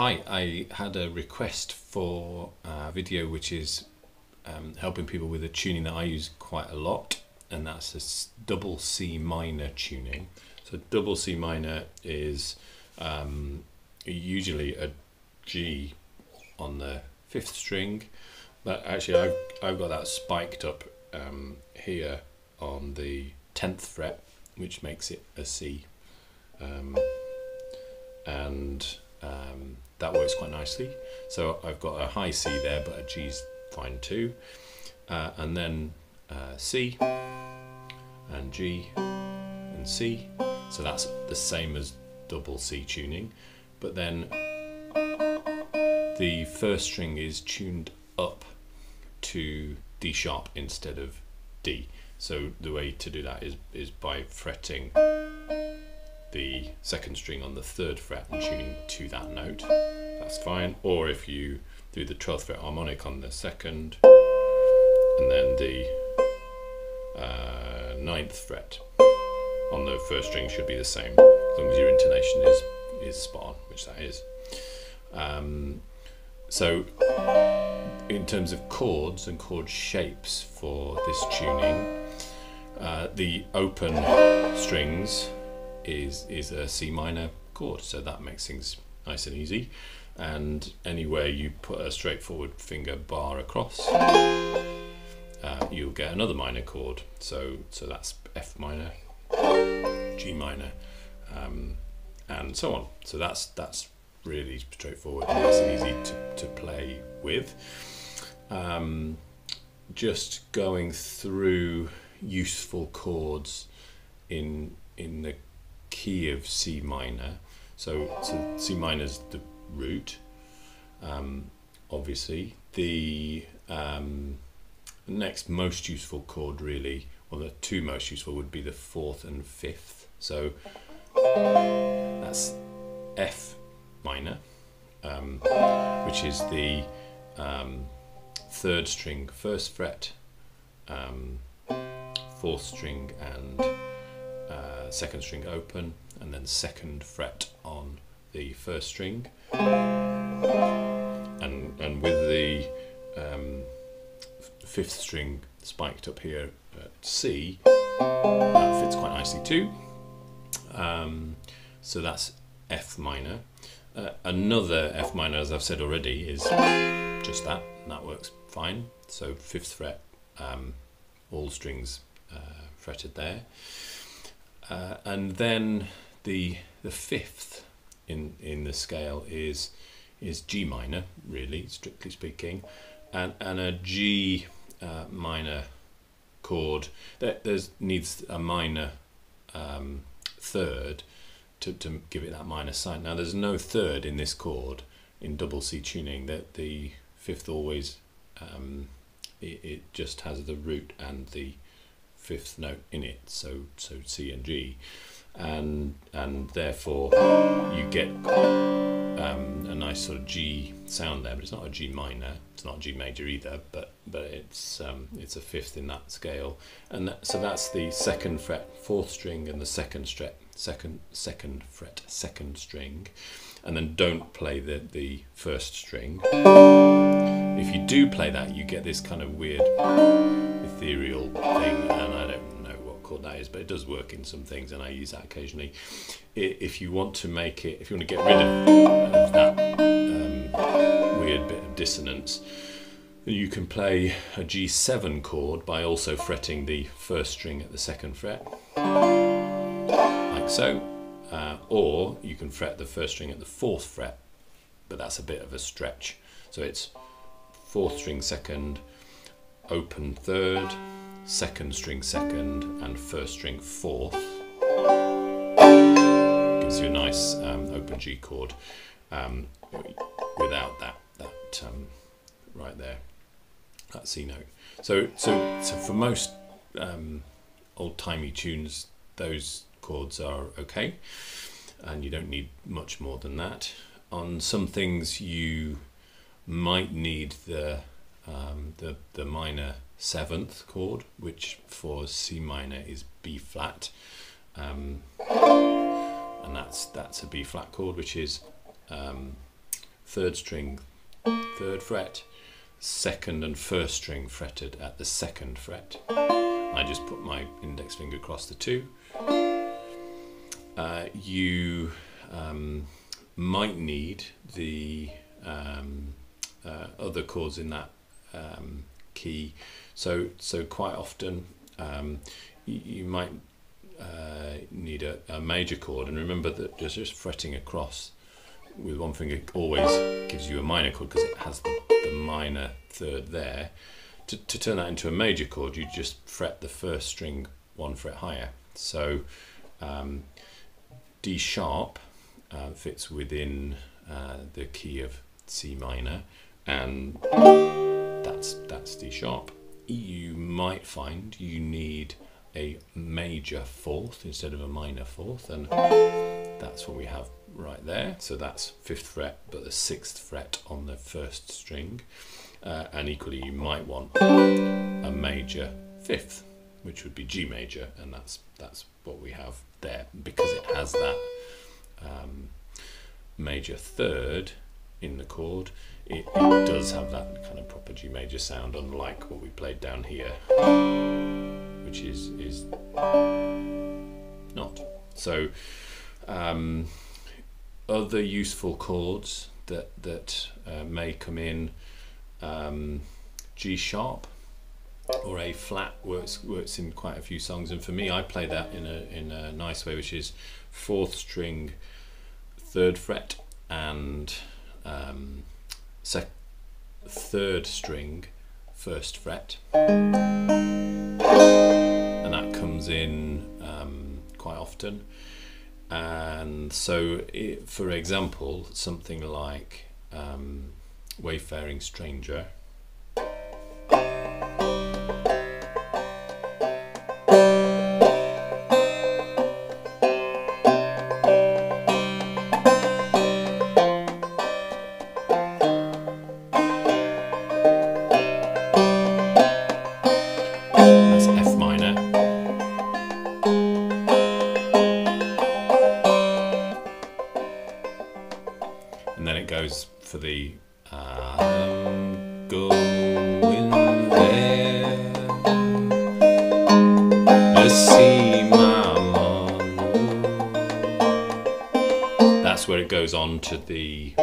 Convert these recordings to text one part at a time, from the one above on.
Hi, I had a request for a video which is helping people with a tuning that I use quite a lot, and that's a double C minor tuning. So double C minor is usually a G on the 5th string, but actually I've got that spiked up here on the 10th fret, which makes it a C, and that works quite nicely. So I've got a high C there, but a G's fine too, and then C and G and C, so that's the same as double C tuning, but then the first string is tuned up to D sharp instead of D. So the way to do that is by fretting the second string on the 3rd fret and tuning to that note. That's fine. Or if you do the 12th fret harmonic on the 2nd, and then the 9th fret on the 1st string should be the same, as long as your intonation is spot on, which that is. So in terms of chords and chord shapes for this tuning, the open strings is a C minor chord, so that makes things nice and easy. And anywhere you put a straightforward finger bar across, you'll get another minor chord. So that's F minor, G minor, and so on. So that's really straightforward, nice and easy to play with. Just going through useful chords in the key of C minor. So C minor is the root, obviously. The next most useful chord, really, well, the two most useful would be the 4th and 5th. So that's F minor, which is the 3rd string 1st fret, 4th string and 2nd string open, and then 2nd fret on the 1st string, and with the 5th string spiked up here at C, that fits quite nicely too. So that's F minor. Another F minor, as I've said already, is just that, and that works fine. So 5th fret, all strings fretted there, and then the 5th in the scale is G minor, really, strictly speaking, and a G minor chord that needs a minor 3rd to give it that minor sign. Now there's no 3rd in this chord in double C tuning. That the 5th always it just has the root and the 5th note in it, so C and G, and therefore you get a nice sort of G sound there, but it's not a G minor, it's not a G major either, but it's a 5th in that scale, and so that's the 2nd fret 4th string and the 2nd fret 2nd string, and then don't play the 1st string. If you do play that, you get this kind of weird ethereal thing, and I don't know what chord that is, but it does work in some things, and I use that occasionally. If you want to make it, if you want to get rid of that weird bit of dissonance, you can play a G7 chord by also fretting the 1st string at the 2nd fret, like so, or you can fret the 1st string at the 4th fret, but that's a bit of a stretch. So it's 4th string 2nd, open 3rd, 2nd string 2nd, and 1st string 4th. Gives you a nice open G chord without that right there, that C note. So for most old-timey tunes, those chords are okay, and you don't need much more than that. On some things you might need the minor 7th chord, which for C minor is B flat, and that's a B flat chord, which is third string, third fret, second and first string fretted at the second fret. I just put my index finger across the two. You might need the other chords in that key, so quite often you might need a major chord, and remember that just fretting across with one finger always gives you a minor chord because it has the minor third there. To turn that into a major chord, you just fret the first string one fret higher. So D sharp fits within the key of C minor, and that's D sharp. You might find you need a major fourth instead of a minor fourth, and that's what we have right there. So that's 5th fret, but the 6th fret on the first string, and equally you might want a major 5th, which would be G major, and that's what we have there because it has that major third in the chord. It does have that kind of proper G major sound, unlike what we played down here, which is not. So other useful chords that may come in, G sharp or A flat works in quite a few songs, and for me I play that in a nice way, which is 4th string 3rd fret and 3rd string 1st fret, and that comes in quite often. And so for example, something like Wayfaring Stranger, and then it goes for the I'm going there to see my mom. That's where it goes on to the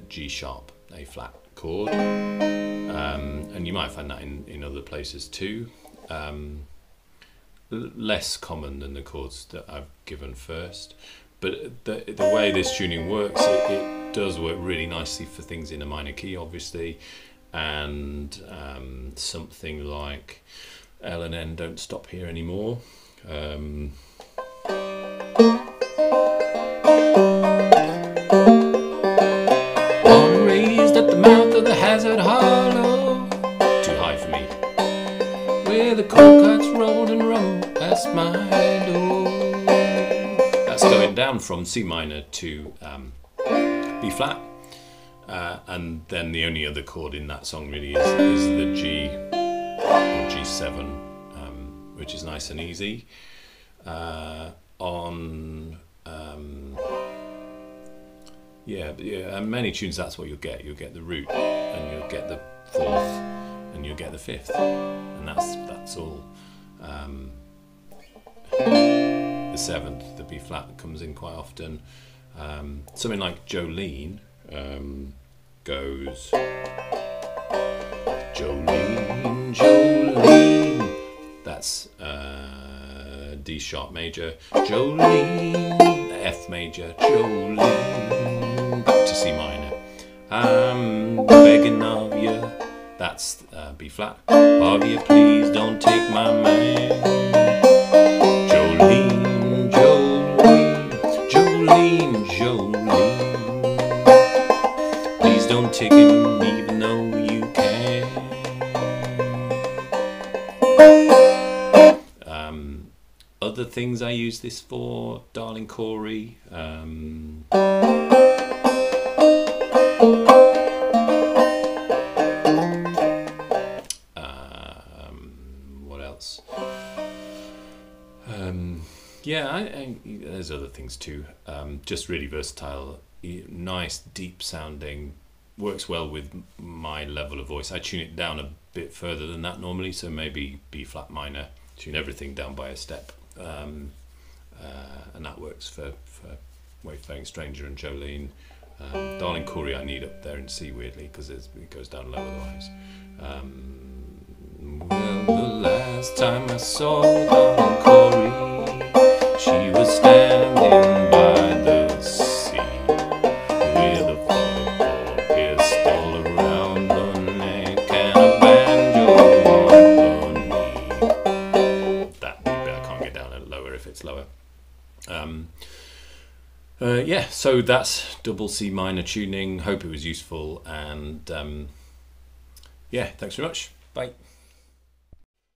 G sharp A flat chord, and you might find that in other places too. Less common than the chords that I've given first. But the way this tuning works, it does work really nicely for things in a minor key, obviously, and something like L and N don't stop here anymore. Born raised at the mouth of the Hazard Hollow, too high for me, where the cold cuts rolled and rumbled past my door. That's going down from C minor to B flat, and then the only other chord in that song really is the G or G7, which is nice and easy. And many tunes that's what you'll get. You'll get the root, and you'll get the 4th, and you'll get the 5th, and that's all. The 7th, the B flat, comes in quite often. Something like Jolene goes Jolene, Jolene. That's D sharp major, Jolene, F major, Jolene, back to C minor. I'm begging of you, that's B flat. Of you, please don't take my man. Jolene, Jolene, Jolene, Jolene. Please don't take him even though you can. Other things I use this for, Darling Corey. What else? Yeah, there's other things too. Just really versatile, nice, deep sounding. Works well with my level of voice. I tune it down a bit further than that normally, so maybe B flat minor. Tune everything down by a step, and that works for Wayfaring Stranger and Jolene. Darling Corey I need up there in C weirdly because it goes down low otherwise. Well, the last time I saw Darling Corey, she was standing by the sea with a 44 pistol around her neck and a banjo on her knee. That bit I can't get down lower if it's lower. Yeah, so that's double C minor tuning. Hope it was useful, and yeah, thanks very much. Bye.